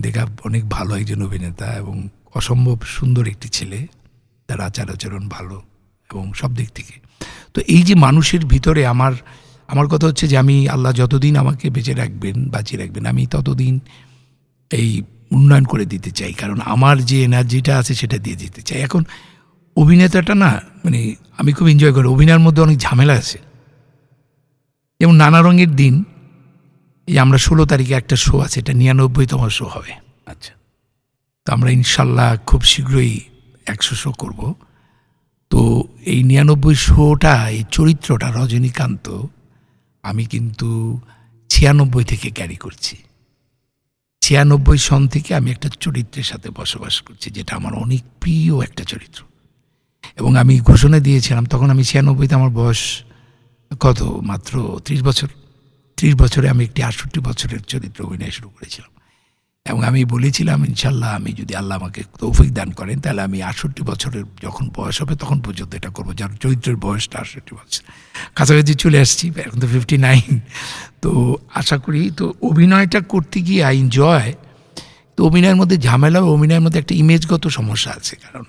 দেখা অনেক ভালো একজন অভিনেতা এবং অসম্ভব সুন্দর একটি ছেলে, তার আচার আচরণ ভালো এবং সব দিক থেকে। তো এই যে মানুষের ভিতরে আমার কথা হচ্ছে যে আমি আল্লাহ যতদিন আমাকে বেঁচে রাখবেন, বাঁচিয়ে রাখবেন, আমি ততদিন এই উন্নয়ন করে দিতে চাই, কারণ আমার যে এনার্জিটা আছে সেটা দিয়ে দিতে চাই। এখন অভিনেতাটা না, মানে আমি খুব এনজয় করি, অভিনয়ের মধ্যে অনেক ঝামেলা আছে। যেমন নানা রঙের দিন, এই আমরা 16 তারিখে একটা শো আছে, এটা 99তম শো হবে। আচ্ছা, তো আমরা ইনশাল্লাহ খুব শীঘ্রই 100 শো করব। তো এই 99 শোটা, এই চরিত্রটা রজনীকান্ত আমি কিন্তু 96 থেকে ক্যারি করছি। 96 সন থেকে আমি একটা চরিত্রের সাথে বসবাস করছি, যেটা আমার অনেক প্রিয় একটা চরিত্র। এবং আমি ঘোষণা দিয়েছিলাম, তখন আমি 96তে আমার বয়স কত, মাত্র 30 বছর। 30 বছরে আমি একটি 68 বছরের চরিত্র অভিনয় শুরু করেছিলাম। এবং আমি বলেছিলাম ইনশাল্লাহ আমি যদি আল্লাহ আমাকে তৌফিক দান করেন, তাহলে আমি 68 বছরের যখন বয়স হবে তখন পর্যন্ত এটা করবো, যার চরিত্রের বয়সটা 68 বছর। কাছাকাছি চলে আসছি, এখন তো 59। তো আশা করি, তো অভিনয়টা করতে গিয়ে আই এনজয়। তো অভিনয়ের মধ্যে ঝামেলা, অভিনয়ের মধ্যে একটা ইমেজগত সমস্যা আছে, কারণ